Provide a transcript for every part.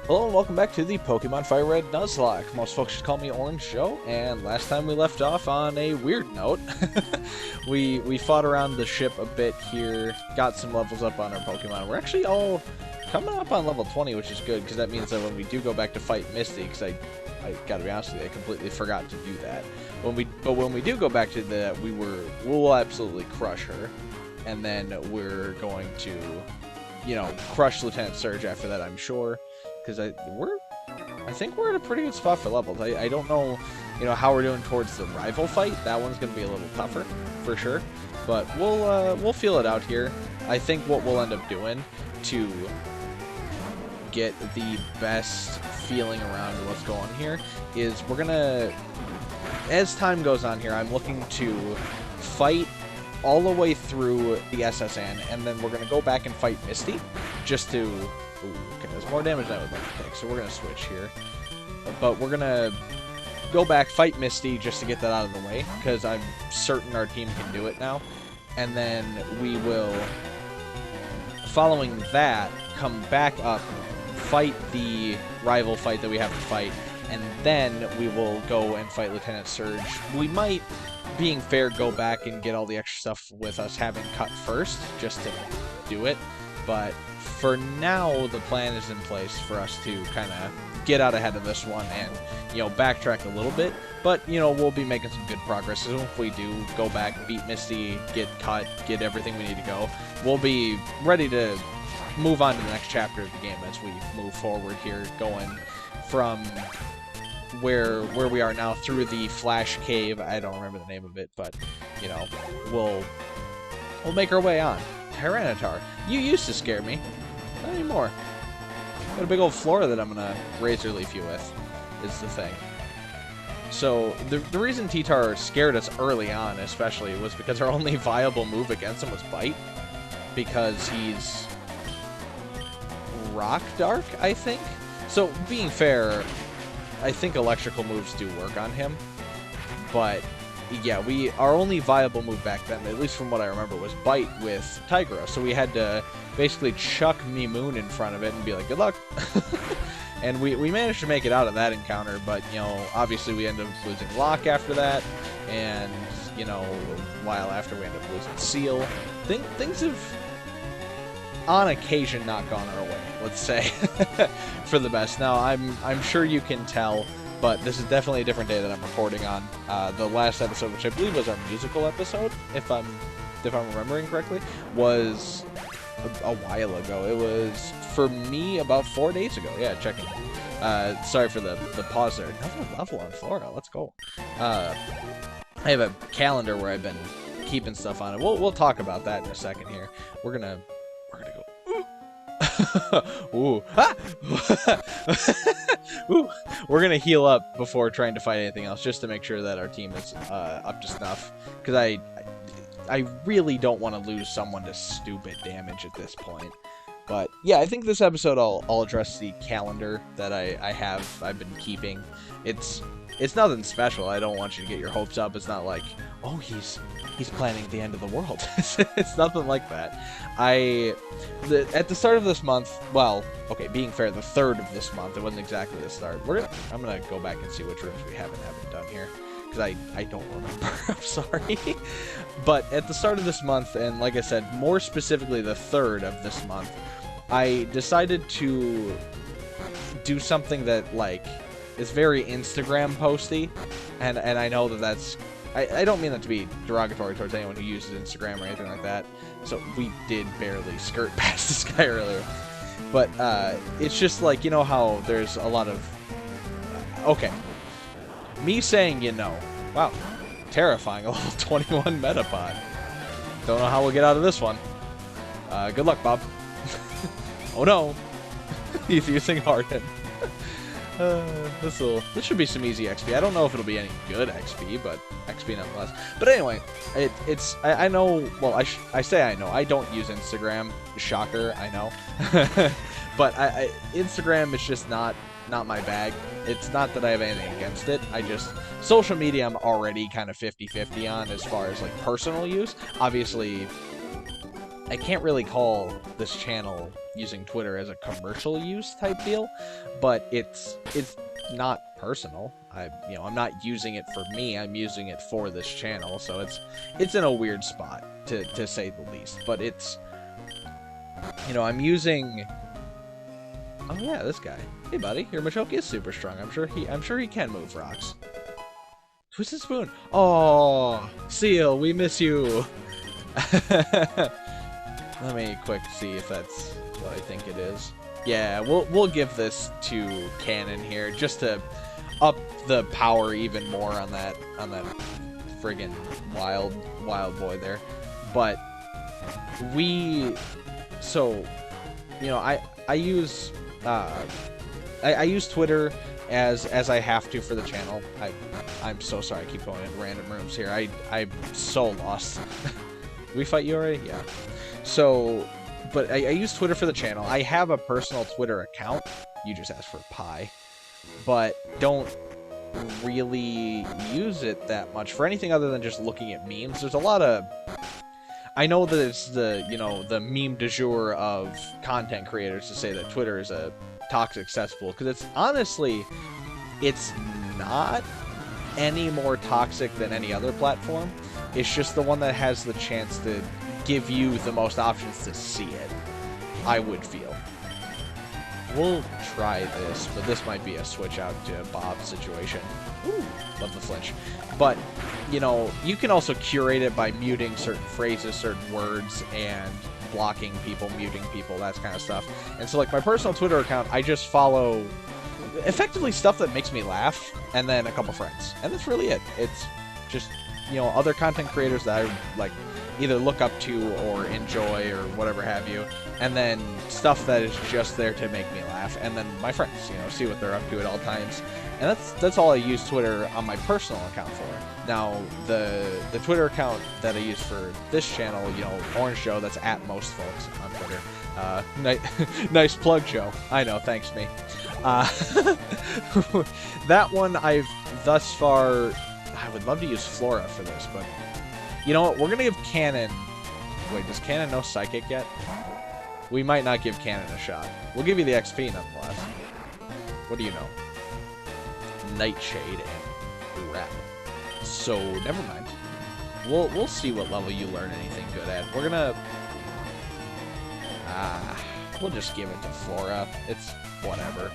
Hello and welcome back to the Pokemon Fire Red Nuzlocke. Most folks just call me Orange Joe, and last time we left off on a weird note. we fought around the ship a bit here, got some levels up on our Pokemon. We're actually all coming up on level 20, which is good, because that means that when we do go back to fight Misty, because I gotta be honest with you, I completely forgot to do that. But when we do go back to that, we'll absolutely crush her, and then we're going to, you know, crush Lieutenant Surge after that, I'm sure. Because I think we're at a pretty good spot for levels. I don't know, you know, how we're doing towards the rival fight. That one's going to be a little tougher, for sure. But we'll feel it out here. I think what we'll end up doing to get the best feeling around what's going on here is we're going to, as time goes on here, I'm looking to fight all the way through the SSN, and then we're going to go back and fight Misty, just to... Ooh, okay, there's more damage than I would like to take, so we're going to switch here. But we're going to go back, fight Misty, just to get that out of the way, because I'm certain our team can do it now. And then we will, following that, come back up, fight the rival fight that we have to fight, and then we will go and fight Lieutenant Surge. We might, being fair, go back and get all the extra stuff with us having cut first, just to do it. But for now, the plan is in place for us to kind of get out ahead of this one and, you know, backtrack a little bit. But, you know, we'll be making some good progress. So if we do go back, beat Misty, get cut, get everything we need to go, we'll be ready to move on to the next chapter of the game as we move forward here, going from where we are now through the Flash Cave. I don't remember the name of it, but, you know, we'll make our way on. Tyranitar, you used to scare me. Not anymore. Got a big old Flora that I'm gonna Razor Leaf you with, is the thing. So, the reason T-Tar scared us early on, especially, was because our only viable move against him was Bite. Because he's... Rock Dark, I think? So, being fair, I think electrical moves do work on him. But... yeah, our only viable move back then, at least from what I remember, was Bite with Tigera. So we had to basically chuck Mimoon in front of it and be like, good luck. And we managed to make it out of that encounter, but, you know, obviously we ended up losing Lock after that. And, you know, a while after we ended up losing Seal. Things have, on occasion, not gone our way, let's say, for the best. Now, I'm sure you can tell, but this is definitely a different day that I'm recording on. The last episode, which I believe was our musical episode, if I'm remembering correctly, was a while ago. It was, for me, about 4 days ago. Yeah, checking. Sorry for the pause there. Another level on Flora. Let's go. I have a calendar where I've been keeping stuff on it. We'll talk about that in a second here. We're gonna go. Ooh. Ah! Ooh. We're gonna heal up before trying to fight anything else, just to make sure that our team is up to snuff. Because I really don't want to lose someone to stupid damage at this point. But yeah, I think this episode I'll address the calendar that I've been keeping. It's nothing special. I don't want you to get your hopes up. It's not like, oh, he's planning the end of the world. It's nothing like that. At the start of this month, well, okay, being fair, the 3rd of this month, it wasn't exactly the start. I'm gonna go back and see which rooms we haven't done here, because I don't remember. I'm sorry. But at the start of this month, and like I said, more specifically the 3rd of this month, I decided to do something that, like, is very Instagram posty, and I know that's... I don't mean that to be derogatory towards anyone who uses Instagram or anything like that. So we did barely skirt past this guy earlier. But it's just like, you know how there's a lot of... okay. Me saying, you know. Wow. Terrifying. A level 21 Metapod. Don't know how we'll get out of this one. Good luck, Bob. Oh no. He's using Harden. This should be some easy XP. I don't know if it'll be any good XP, but XP nonetheless. But anyway, I know, well, I say I know. I don't use Instagram. Shocker, I know. But Instagram is just not my bag. It's not that I have anything against it. Social media I'm already kind of 50-50 on as far as, like, personal use. Obviously, I can't really call this channel using Twitter as a commercial use type deal, but it's not personal. I'm not using it for me. I'm using it for this channel, so it's in a weird spot to say the least. But it's, I'm using. Oh yeah, this guy. Hey buddy, your Machoke is super strong. I'm sure he can move rocks. Twisted Spoon. Oh, Seal, we miss you. Let me quick see if that's what I think it is. Yeah, we'll give this to Cannon here just to up the power even more on that friggin' wild boy there. But I use I use Twitter as I have to for the channel. I'm so sorry I keep going in random rooms here. I'm so lost. We fight you already? Yeah. So, but I use Twitter for the channel. I have a personal Twitter account. You just asked for pie. But don't really use it that much for anything other than just looking at memes. There's a lot of... I know that it's the meme du jour of content creators to say that Twitter is a toxic cesspool, because it's honestly, it's not any more toxic than any other platform. It's just the one that has the chance to give you the most options to see it, I would feel. We'll try this, but this might be a switch out to Bob's situation. Ooh, love the flinch. But, you can also curate it by muting certain phrases, certain words, and blocking people, muting people, that kind of stuff. And so, like, my personal Twitter account, I just follow effectively stuff that makes me laugh, and then a couple friends. And that's really it. It's just, other content creators that I, like, either look up to or enjoy or whatever have you, and then stuff that is just there to make me laugh, and then my friends, see what they're up to at all times. And that's all I use Twitter on my personal account for. Now, the Twitter account that I use for this channel, Orange Joe, that's at most folks on Twitter. Nice plug, Joe. I know, thanks me. That one I've thus far... I would love to use Flora for this, but... You know what? We're going to give Cannon... Wait, does Cannon know Psychic yet? We might not give Cannon a shot. We'll give you the XP nonetheless. What do you know? Nightshade and Rap. So, never mind. We'll see what level you learn anything good at. We're gonna... we'll just give it to Flora. It's whatever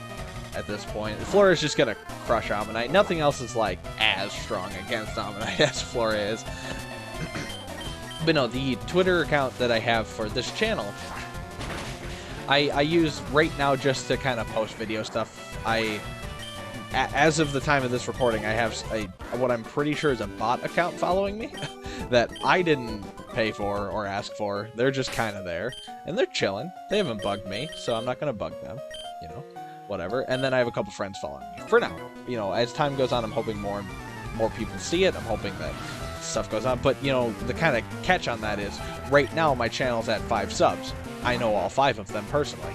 at this point. Flora's just gonna crush Ammonite. Nothing else is, like, as strong against Ammonite as Flora is. But no, the Twitter account that I have for this channel, I use right now just to kind of post video stuff. As of the time of this recording, I have what I'm pretty sure is a bot account following me that I didn't pay for or ask for. They're just kind of there, and they're chilling. They haven't bugged me, so I'm not going to bug them, whatever. And then I have a couple friends following me. For now, as time goes on, I'm hoping more people see it. I'm hoping that stuff goes on. But, the kind of catch on that is, right now my channel's at 5 subs. I know all 5 of them personally.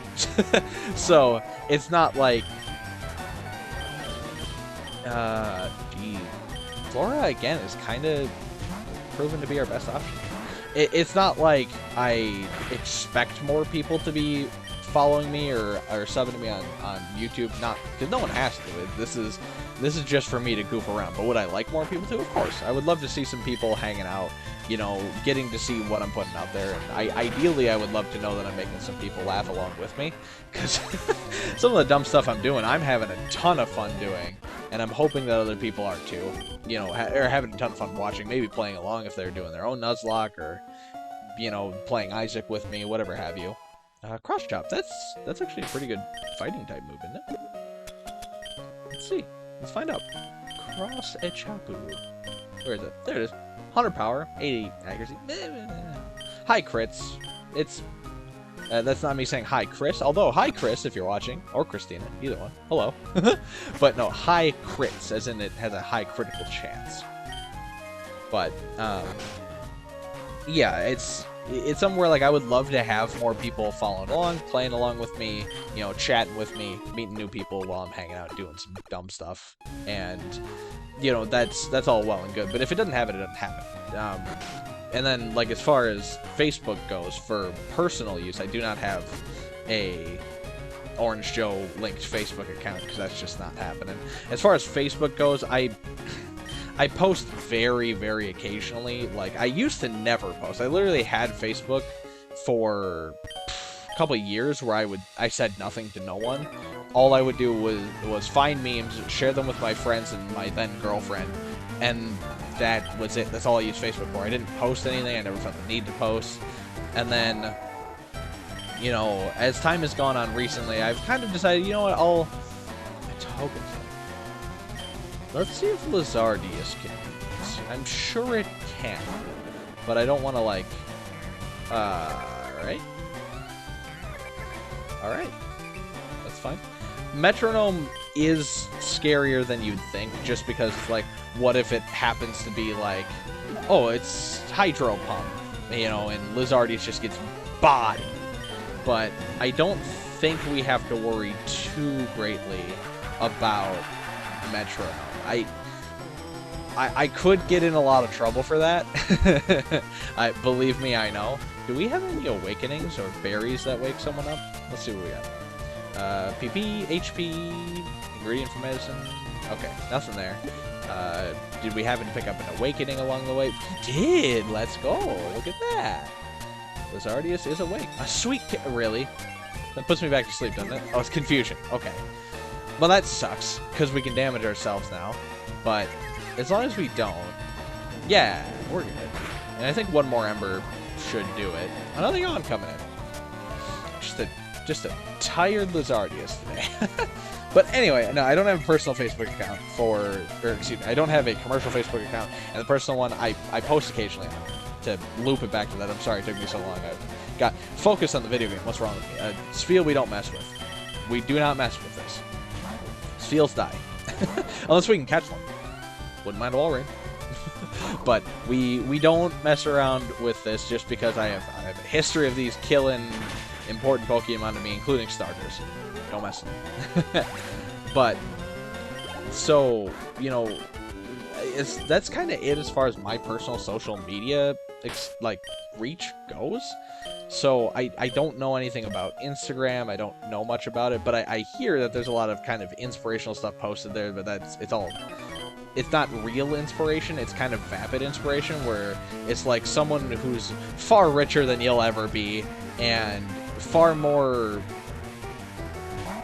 So, it's not like... Gee. Flora, again, is kind of proven to be our best option. It's not like I expect more people to be following me or subbing to me on YouTube. Not because no one has to. This is just for me to goof around. But would I like more people to? Of course. I would love to see some people hanging out, getting to see what I'm putting out there. And ideally, I would love to know that I'm making some people laugh along with me. Because some of the dumb stuff I'm doing, I'm having a ton of fun doing. And I'm hoping that other people are too. Or having a ton of fun watching, maybe playing along if they're doing their own Nuzlocke or, playing Isaac with me, whatever have you. Cross chop, that's actually a pretty good fighting type move, isn't it? Let's see. Let's find out. Cross a chapu. Where is it? There it is. 100 power, 80 accuracy. Hi, crits. It's... that's not me saying hi, Chris. Although, hi, Chris, if you're watching. Or Christina. Either one. Hello. But no, high crits, as in it has a high critical chance. But, yeah, it's somewhere like I would love to have more people following along, playing along with me, chatting with me, meeting new people while I'm hanging out doing some dumb stuff. And, that's all well and good. But if it doesn't have it, it doesn't have it. and then, like, as far as Facebook goes, for personal use, I do not have a Orange Joe linked Facebook account, because that's just not happening. As far as Facebook goes, I post very, very occasionally. Like, I used to never post. I literally had Facebook for a couple of years where I said nothing to no one. All I would do was find memes, share them with my friends and my then girlfriend, and that was it. That's all I used Facebook for. I didn't post anything. I never felt the need to post. And then, you know, as time has gone on recently, I've kind of decided, you know what, my tokens. Let's see if Lizardius can do this. I'm sure it can, but I don't want to, like, alright. Alright. That's fine. Metronome is scarier than you'd think, just because, like, what if it happens to be, like, oh, it's Hydro Pump, you know, and Lizardius just gets bodied. But I don't think we have to worry too greatly about Metronome. I could get in a lot of trouble for that. Believe me, I know. Do we have any awakenings or berries that wake someone up? Let's see what we got. PP, HP, ingredient for medicine. Okay, nothing there. Did we happen to pick up an awakening along the way? We did! Let's go! Look at that! Lizardius is awake. A sweet really? That puts me back to sleep, doesn't it? Oh, it's confusion. Okay. Well, that sucks, because we can damage ourselves now. But as long as we don't, yeah, we're good. And I think one more Ember should do it. Another yawn coming in. Just a tired Lizardius today. But anyway, no, I don't have a personal Facebook account excuse me, I don't have a commercial Facebook account, and the personal one I post occasionally on. To loop it back to that, I'm sorry it took me so long. I got focused on the video game. What's wrong with me? Spheal we don't mess with. We do not mess with this. Spheals die. Unless we can catch one. Wouldn't mind a wall ring. But we don't mess around with this just because I have a history of these killing important Pokemon to me, including starters. Don't mess with them. But, so, you know, that's kind of it as far as my personal social media reach goes. So I don't know anything about Instagram. I don't know much about it, but I hear that there's a lot of kind of inspirational stuff posted there, but it's not real inspiration. It's kind of vapid inspiration, where it's like someone who's far richer than you'll ever be, and far more,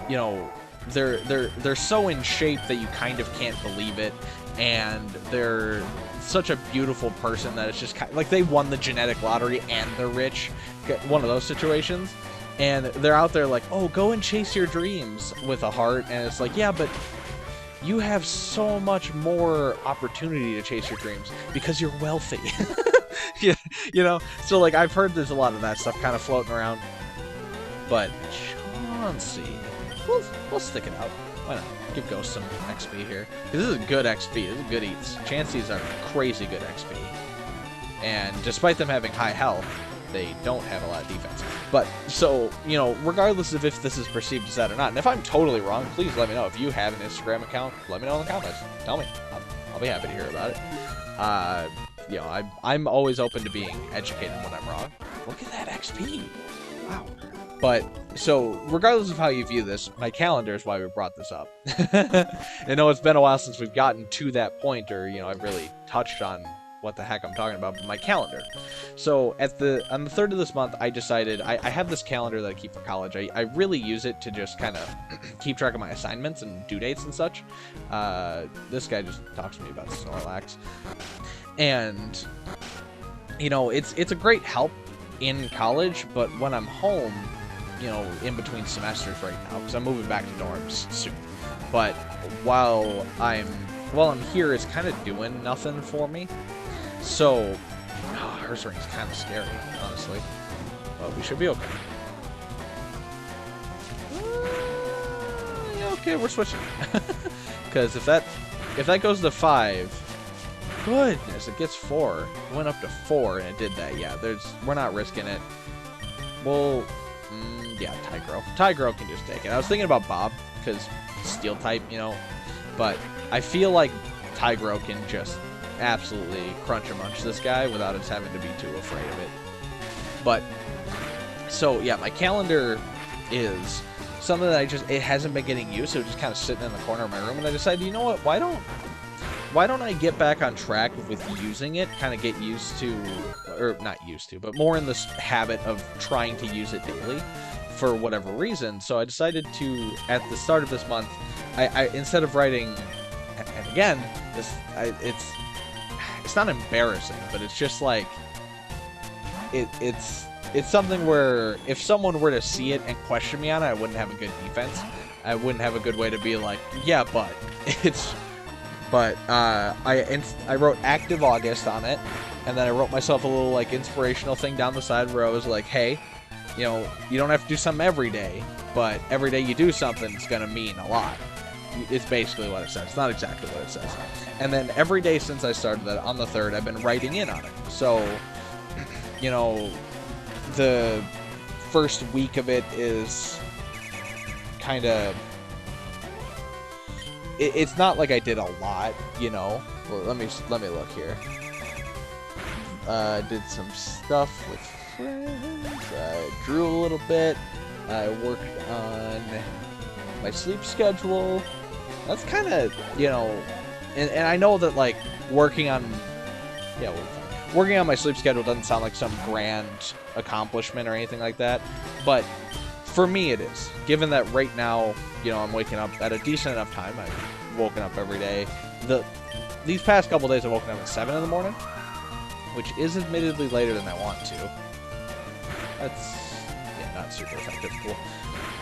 you know, they're so in shape that you kind of can't believe it, and they're such a beautiful person that it's just kind of, like they won the genetic lottery and they're rich, one of those situations, and they're out there like, oh, go and chase your dreams with a heart, and it's like, yeah, but you have so much more opportunity to chase your dreams because you're wealthy. Yeah, you know, so like I've heard there's a lot of that stuff kind of floating around, but Chauncey, we'll stick it out. Why not? Give Ghost some XP here. Because this is good XP. This is good eats. Chanseys are crazy good XP. And despite them having high health, they don't have a lot of defense. But, so, you know, regardless of if this is perceived as that or not, and if I'm totally wrong, please let me know. If you have an Instagram account, let me know in the comments. Tell me. I'll be happy to hear about it. You know, I'm always open to being educated when I'm wrong. Look at that XP. Wow. But, so, regardless of how you view this, my calendar is why we brought this up. I know it's been a while since we've gotten to that point, or, you know, I've really touched on what the heck I'm talking about, but my calendar. So, on the 3rd of this month, I decided, I have this calendar that I keep for college. I really use it to just kind of keep track of my assignments and due dates and such. This guy just talks to me about Snorlax. And, you know, it's a great help in college, but when I'm home, you know, in between semesters right now, because I'm moving back to dorms soon. But while I'm here, it's kind of doing nothing for me. So, Ursaring's kind of scary, honestly. But we should be okay. Yeah, okay, we're switching. Because if that goes to 5, goodness, it gets 4. It went up to 4 and it did that. Yeah, we're not risking it. Well, yeah, Tigro. Tigro can just take it. I was thinking about Bob, because Steel type, you know. But I feel like Tigro can just absolutely crunch and munch this guy without us having to be too afraid of it. But, so yeah, my calendar is something that it hasn't been getting used, so it's just kind of sitting in the corner of my room, and I decided, you know what, why don't I get back on track with using it, kind of get used to, or not used to, but more in this habit of trying to use it daily for whatever reason. So I decided to, at the start of this month, I instead of writing, and again, it's not embarrassing, but it's just like, it's something where if someone were to see it and question me on it, I wouldn't have a good defense. I wouldn't have a good way to be like, yeah, but I wrote active August on it, and then I wrote myself a little like inspirational thing down the side where I was like, hey, you know, you don't have to do something every day, but every day you do something, it's gonna mean a lot. It's basically what it says. It's not exactly what it says. And then every day since I started that, on the 3rd, I've been writing in on it. So, you know, the first week of it is kind of... It's not like I did a lot, you know. Well, let me look here. Did some stuff with friends. I drew a little bit. I worked on my sleep schedule. That's kind of, you know, and I know that like working on my sleep schedule doesn't sound like some grand accomplishment or anything like that, but for me it is. Given that right now, you know, I'm waking up at a decent enough time. I've woken up every day. These past couple days I've woken up at 7 in the morning, which is admittedly later than I want to. That's, yeah, not super effective. Cool.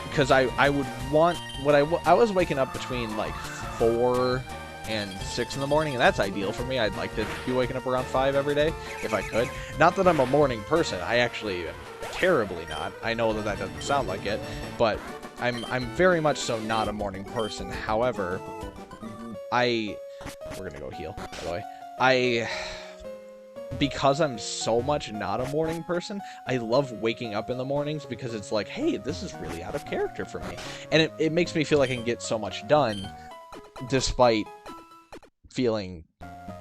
Because I would want, I was waking up between like 4 and 6 in the morning, and that's ideal for me. I'd like to be waking up around 5 every day, if I could. Not that I'm a morning person. I actually am terribly not. I know that that doesn't sound like it, but I'm very much so not a morning person. However, we're gonna go heal, by the way. Because I'm so much not a morning person, I love waking up in the mornings because it's like, hey, this is really out of character for me. And it makes me feel like I can get so much done despite feeling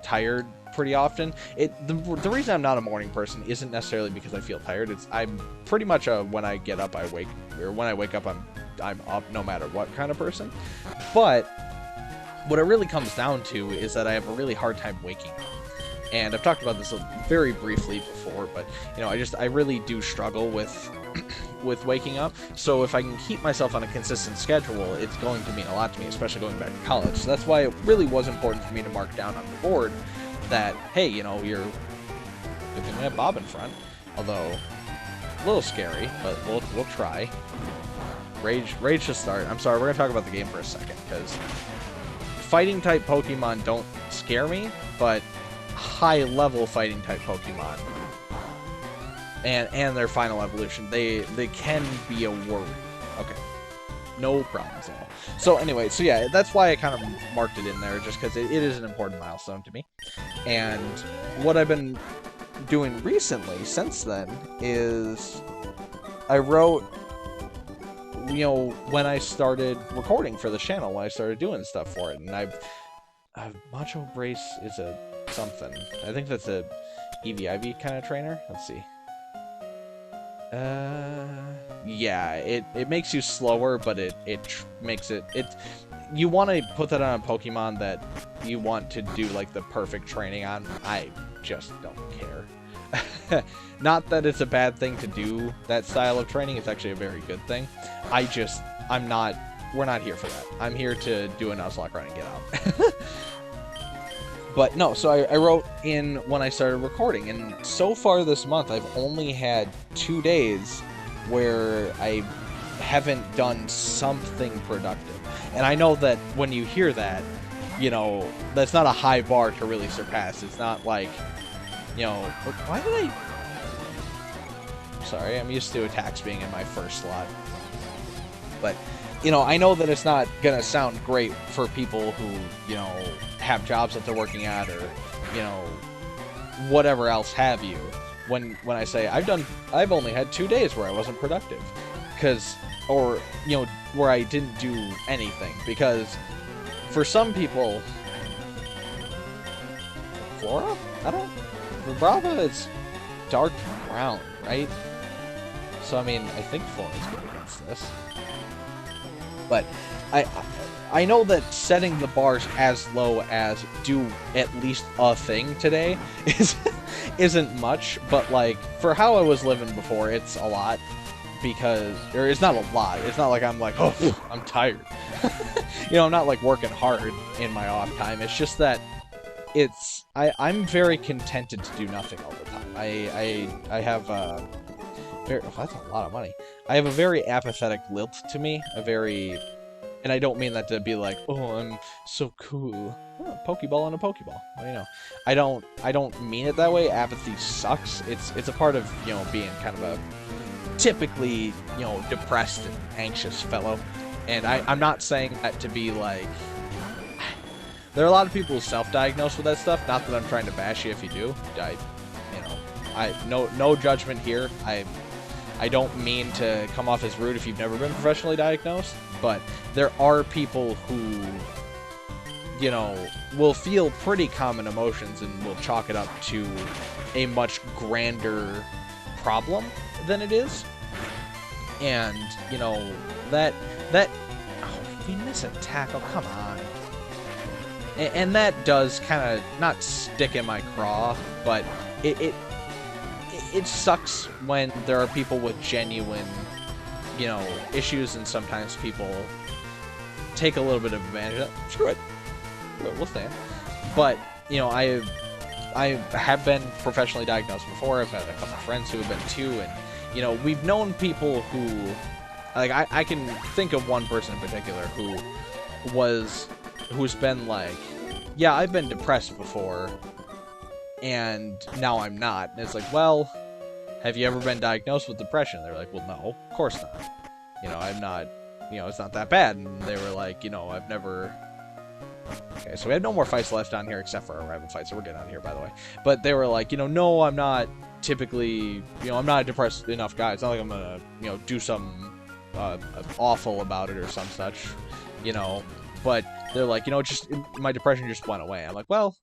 tired pretty often. The reason I'm not a morning person isn't necessarily because I feel tired. I'm pretty much a when I get up, when I wake up, I'm up no matter what kind of person. But what it really comes down to is that I have a really hard time waking up. And I've talked about this very briefly before, but, you know, I really do struggle with waking up. So if I can keep myself on a consistent schedule, it's going to mean a lot to me, especially going back to college. So that's why it really was important for me to mark down on the board that, hey, you know, you're going to have Bob in front. Although, a little scary, but we'll try. Rage to start. I'm sorry, we're going to talk about the game for a second, because fighting-type Pokemon don't scare me, but high-level fighting-type Pokemon and their final evolution, they can be a worry. Okay, no problems at all. So anyway, so yeah, that's why I kind of marked it in there, just because it is an important milestone to me. And what I've been doing recently since then is I wrote, you know, when I started recording for the channel, when I started doing stuff for it, and Macho Brace is a something. I think that's a EV/IV kind of trainer. Let's see. Yeah, it makes you slower, but it makes it you want to put that on a Pokemon that you want to do like the perfect training on. I just don't care. Not that it's a bad thing to do that style of training. It's actually a very good thing. We're not here for that. I'm here to do a Nuzlocke run and get out. But no, so I wrote in when I started recording, and so far this month I've only had 2 days where I haven't done something productive. And I know that when you hear that, you know, that's not a high bar to really surpass. It's not like, you know, why did sorry, I'm used to attacks being in my first slot. But, you know, I know that it's not gonna sound great for people who, you know, have jobs that they're working at, or, you know, whatever else have you, when I say I've only had 2 days where I wasn't productive, or, you know, where I didn't do anything, because for some people, Flora? I don't... Vibrava is dark brown, right? So, I mean, I think Flora's good against this. But I know that setting the bars as low as do at least a thing today isn't much, but, like, for how I was living before, it's a lot. Because, or it's not a lot. It's not like I'm like, oh, I'm tired. You know, I'm not like working hard in my off time. It's just that I'm very contented to do nothing all the time. I have very, oh, that's a lot of money. I have a very apathetic lilt to me. And I don't mean that to be like, oh, I'm so cool. Oh, Pokeball and a Pokeball. Well, you know, I don't mean it that way. Apathy sucks. It's a part of, you know, being kind of a typically, you know, depressed and anxious fellow. And I'm not saying that to be like... There are a lot of people who self-diagnose with that stuff. Not that I'm trying to bash you if you do. No judgment here. I don't mean to come off as rude if you've never been professionally diagnosed. But there are people who, you know, will feel pretty common emotions and will chalk it up to a much grander problem than it is. And, you know, that oh, we miss a tackle, come on. And that does kind of not stick in my craw, but it sucks when there are people with genuine, you know, issues, and sometimes people take a little bit of advantage of it. Screw it. We'll stand. But, you know, I have been professionally diagnosed before. I've had a couple of friends who have been too, and, you know, we've known people who, like, I can think of one person in particular who's been like, yeah, I've been depressed before, and now I'm not. And it's like, well, have you ever been diagnosed with depression? They're like, well, no, of course not. You know, I'm not, you know, it's not that bad. And they were like, you know, I've never... Okay, so we have no more fights left on here except for our rival fight, so we're good on here, by the way. But they were like, you know, no, I'm not typically, you know, I'm not a depressed enough guy. It's not like I'm gonna, you know, do something awful about it or some such, you know. But they're like, you know, just my depression just went away. I'm like, well,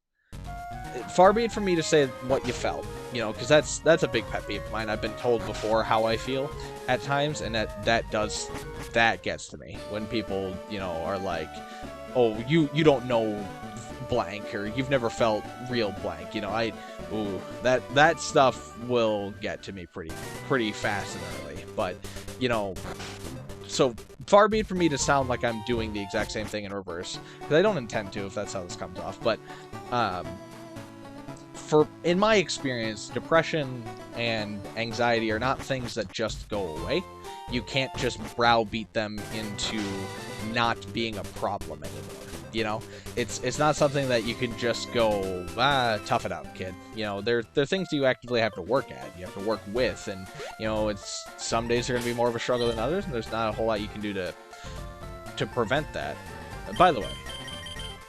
far be it from me to say what you felt, you know, because that's a big pet peeve of mine. I've been told before how I feel at times, and that gets to me when people, you know, are like, oh, you don't know blank, or you've never felt real blank, you know. That stuff will get to me pretty fast and early. But, you know, so far be it from me to sound like I'm doing the exact same thing in reverse, because I don't intend to, if that's how this comes off. But in my experience, depression and anxiety are not things that just go away. You can't just browbeat them into not being a problem anymore. You know, it's not something that you can just go, tough it out, kid. You know, they're things that you actively have to work at. You have to work with, and, you know, it's some days are going to be more of a struggle than others, and there's not a whole lot you can do to prevent that. By the way,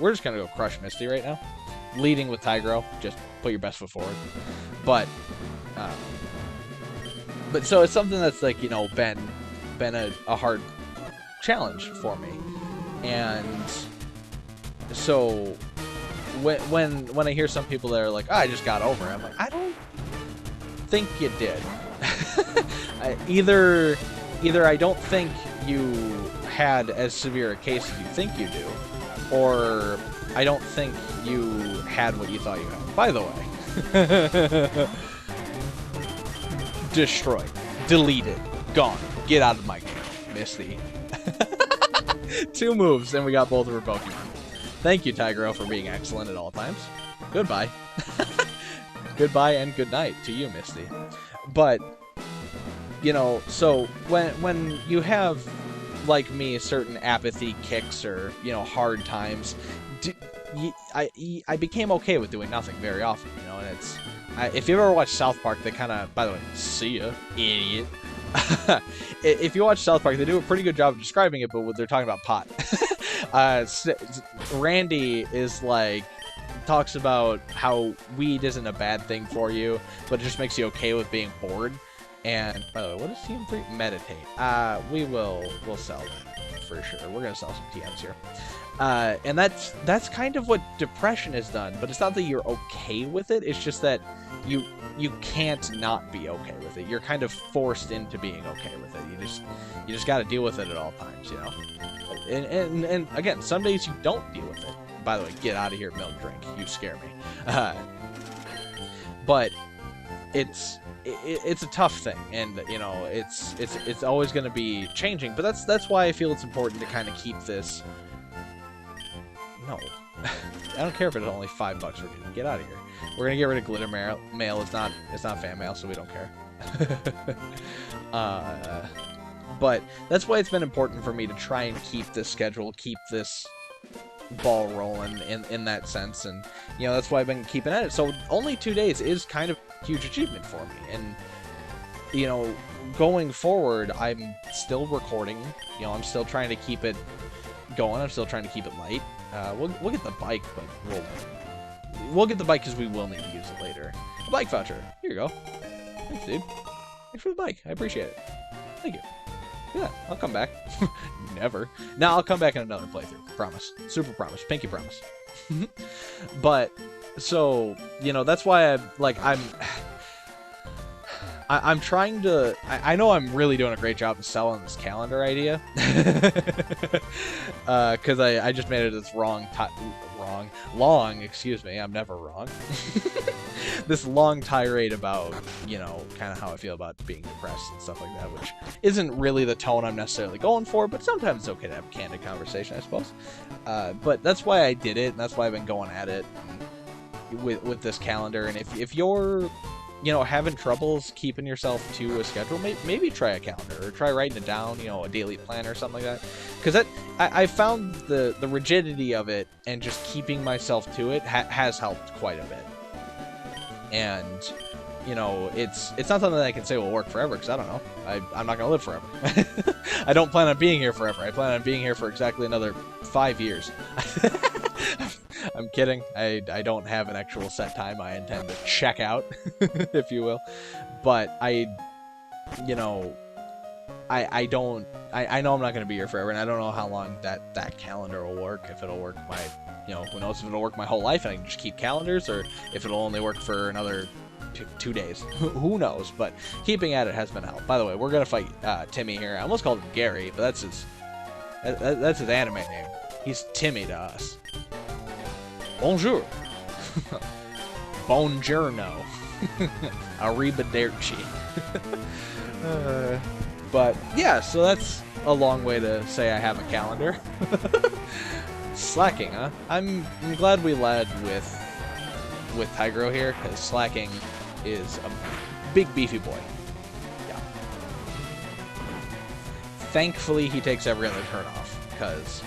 we're just going to go crush Misty right now. Leading with Tigro, just put your best foot forward. But so it's something that's, like, you know, been a hard challenge for me. And so when I hear some people that are like, oh, I just got over it, I'm like, I don't think you did. Either I don't think you had as severe a case as you think you do, or I don't think you had what you thought you had. By the way, destroyed, deleted, gone, get out of my game, Misty. 2 moves, and we got both of her Pokemon. Thank you, Tigro, for being excellent at all times. Goodbye. Goodbye and good night to you, Misty. But, you know, so when you have, like me, certain apathy kicks or, you know, hard times, I became okay with doing nothing very often, you know. And it's, if you ever watch South Park, they kind of, by the way, see ya, idiot. If you watch South Park, they do a pretty good job of describing it, but they're talking about pot. Randy is like, talks about how weed isn't a bad thing for you, but it just makes you okay with being bored. And by the way, what is TM3? Meditate. We'll sell that for sure. We're gonna sell some TMs here. And that's kind of what depression has done, but it's not that you're okay with it, it's just that you can't not be okay with it. You're kind of forced into being okay with it. You just gotta deal with it at all times, you know? And again, some days you don't deal with it. By the way, get out of here, milk drink. You scare me. But it's a tough thing, and you know, it's always gonna be changing, but that's why I feel it's important to kind of keep this. No. I don't care if it's only $5 for me. Get out of here. We're gonna get rid of glitter mail. It's not fan mail, so we don't care. But that's why it's been important for me to try and keep this schedule, keep this ball rolling in that sense, and you know, that's why I've been keeping at it. So only 2 days is kind of a huge achievement for me, and you know, going forward, I'm still recording. You know, I'm still trying to keep it going. I'm still trying to keep it light. We'll get the bike, but we'll get the bike because we will need to use it later. A bike voucher. Here you go. Thanks, dude. Thanks for the bike. I appreciate it. Thank you. Yeah, I'll come back. Never. Now I'll come back in another playthrough. Promise. Super promise. Pinky promise. But so, you know, that's why I'm trying to. I know I'm really doing a great job of selling this calendar idea, because I just made it this long. Excuse me, I'm never wrong. This long tirade about, you know, kind of how I feel about being depressed and stuff like that, which isn't really the tone I'm necessarily going for, but sometimes it's okay to have a candid conversation, I suppose. But that's why I did it, and that's why I've been going at it with this calendar. And if you're, you know, having troubles keeping yourself to a schedule, maybe try a calendar, or try writing it down, you know, a daily plan or something like that. Because I found the rigidity of it and just keeping myself to it has helped quite a bit. And, you know, it's not something that I can say will work forever, because I don't know. I'm not going to live forever. I don't plan on being here forever. I plan on being here for exactly another 5 years. I'm kidding. I don't have an actual set time. I intend to check out, if you will. But you know, I know I'm not going to be here forever, and I don't know how long that calendar will work. If it'll work my, you know, who knows if it'll work my whole life and I can just keep calendars, or if it'll only work for another 2 days. Who knows? But keeping at it has been help. By the way, we're going to fight Timmy here. I almost called him Gary, but that's his anime name. He's Timmy to us. Bonjour. Buongiorno. Arrivederci. But yeah, so that's a long way to say I have a calendar. Slacking, huh? I'm glad we led with Tigro here, because slacking is a big beefy boy. Yeah. Thankfully, he takes every other turn off, because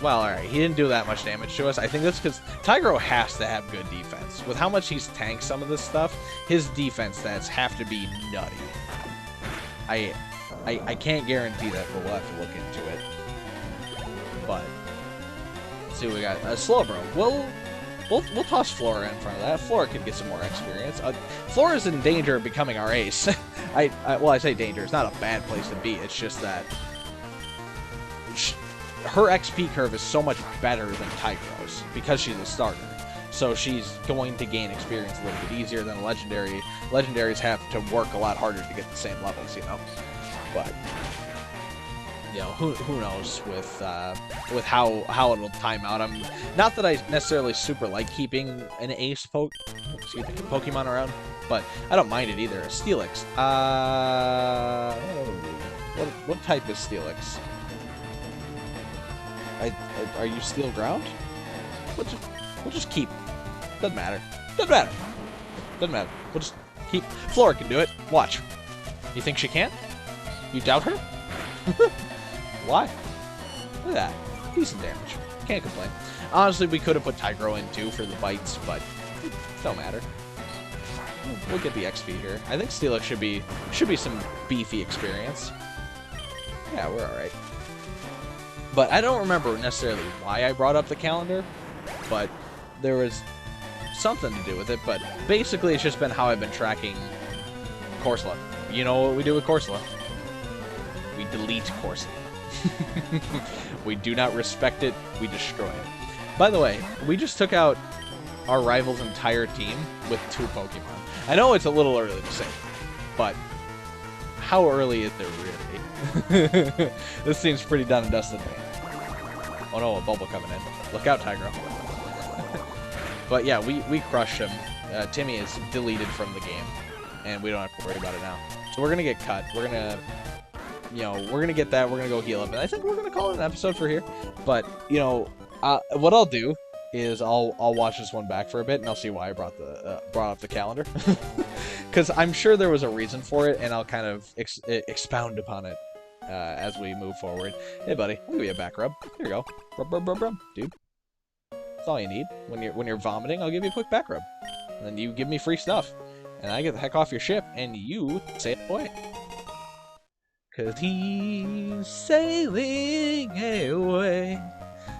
well, alright, he didn't do that much damage to us. I think that's because Tigro has to have good defense. With how much he's tanked some of this stuff, his defense stats have to be nutty. I can't guarantee that, but we'll have to look into it. But let's see what we got. Slowbro. We'll toss Flora in front of that. Flora could get some more experience. Flora's in danger of becoming our ace. Well, I say danger. It's not a bad place to be. It's just that her XP curve is so much better than Tigro's because she's a starter. So she's going to gain experience a little bit easier than a legendary. Legendaries have to work a lot harder to get the same levels, you know. But you know, who knows with how it'll time out. I'm not that I necessarily super like keeping an ace Pokemon around, but I don't mind it either. Steelix. What type is Steelix? Are you Steel Ground? We'll just keep. Doesn't matter. Doesn't matter. Doesn't matter. We'll just keep. Flora can do it. Watch. You think she can't? You doubt her? Why? Look at that. Decent damage. Can't complain. Honestly, we could have put Tigro in too for the bites, but it don't matter. We'll get the XP here. I think Steelix should be some beefy experience. Yeah, we're alright. But I don't remember necessarily why I brought up the calendar, but there was something to do with it. But basically, it's just been how I've been tracking Corsola. You know what we do with Corsola? We delete Corsola. We do not respect it, we destroy it. By the way, we just took out our rival's entire team with 2 Pokemon. I know it's a little early to say, but how early is there really? This seems pretty done and dusted. Oh no, a bubble coming in. Look out, Tiger. But yeah, we crushed him. Timmy is deleted from the game, and we don't have to worry about it now. So we're gonna get cut. We're gonna, you know, we're gonna get that. We're gonna go heal up, and I think we're gonna call it an episode for here. But you know, what I'll do is I'll watch this one back for a bit, and I'll see why I brought up the calendar, because I'm sure there was a reason for it, and I'll kind of expound upon it as we move forward. Hey, buddy, I'll give you a back rub. Here you go, rub, dude. That's all you need. When you're vomiting, I'll give you a quick back rub, and then you give me free stuff, and I get the heck off your ship, and you sail away. 'Cause he's sailing away,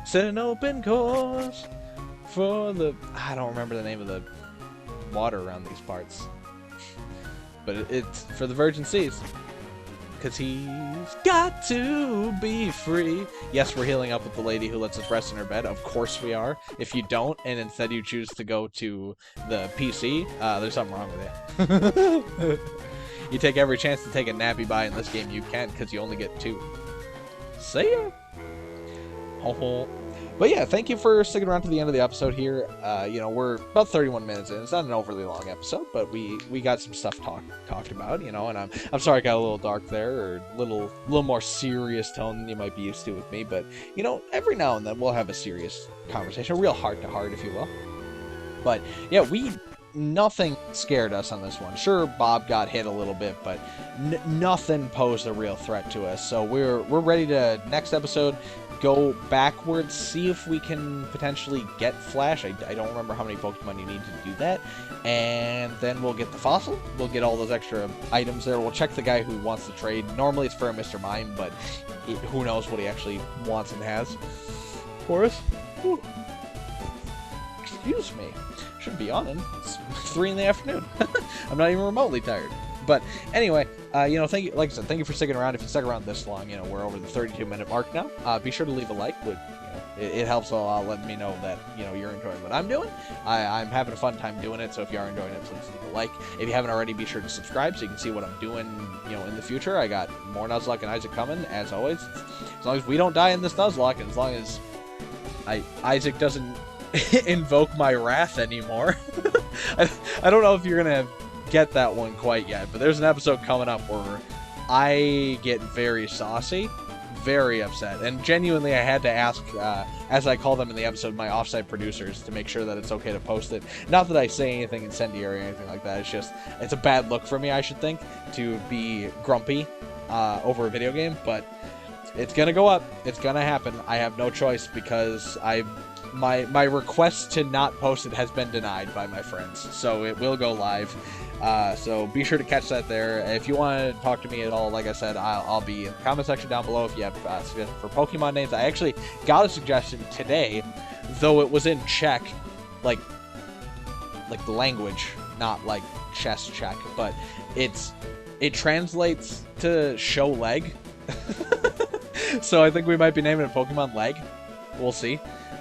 set an open course for the... I don't remember the name of the water around these parts. But it's for the Virgin Seas. 'Cause he's got to be free. Yes, we're healing up with the lady who lets us rest in her bed. Of course we are. If you don't, and instead you choose to go to the PC, there's something wrong with you. You take every chance to take a nappy bye in this game you can, because you only get 2. See ya! But yeah, thank you for sticking around to the end of the episode here. You know, we're about 31 minutes in. It's not an overly long episode, but we got some stuff talked about, you know, and I'm sorry it got a little dark there, or a little more serious tone than you might be used to with me, but, you know, every now and then we'll have a serious conversation, a real heart-to-heart, if you will. But, yeah, nothing scared us on this one. Sure, Bob got hit a little bit, but nothing posed a real threat to us, so we're ready to, next episode, go backwards, see if we can potentially get Flash. I don't remember how many Pokemon you need to do that. And then we'll get the fossil. We'll get all those extra items there. We'll check the guy who wants to trade. Normally it's for a Mr. Mime, but who knows what he actually wants and has for us. Whew. Excuse me. Shouldn't be on. It's 3 in the afternoon. I'm not even remotely tired. But anyway, you know, thank you. Like I said, thank you for sticking around. If you stuck around this long, you know, we're over the 32-minute mark now. Be sure to leave a like. It helps a lot, letting me know that, you know, you're enjoying what I'm doing. I'm having a fun time doing it. So if you are enjoying it, please leave a like. If you haven't already, be sure to subscribe so you can see what I'm doing, you know, in the future. I got more Nuzlocke and Isaac coming, as always. As long as we don't die in this Nuzlocke, and as long as Isaac doesn't invoke my wrath anymore. I don't know if you're gonna get that one quite yet, but there's an episode coming up where I get very saucy, very upset, and genuinely I had to ask, as I call them in the episode, my offsite producers to make sure that it's okay to post it. Not that I say anything incendiary or anything like that, it's just, it's a bad look for me, I should think, to be grumpy over a video game, but it's gonna go up, it's gonna happen. I have no choice, because my request to not post it has been denied by my friends, so it will go live. So be sure to catch that there. If you want to talk to me at all, like I said, I'll be in the comment section down below if you have suggestions for Pokemon names. I actually got a suggestion today, though it was in Czech, like the language, not like chess Czech, but it translates to show leg. So I think we might be naming it Pokemon Leg. We'll see.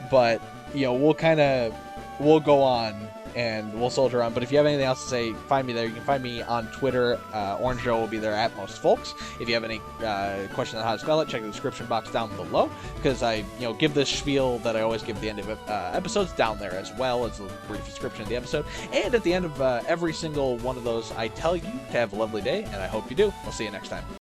But, you know, we'll go on and we'll soldier on. But if you have anything else to say, find me there. You can find me on Twitter. Orange Joe will be there at most folks. If you have any questions on how to spell it, check the description box down below, because I, you know, give this spiel that I always give at the end of episodes down there, as well as a brief description of the episode. And at the end of every single one of those, I tell you to have a lovely day, and I hope you do. I'll see you next time.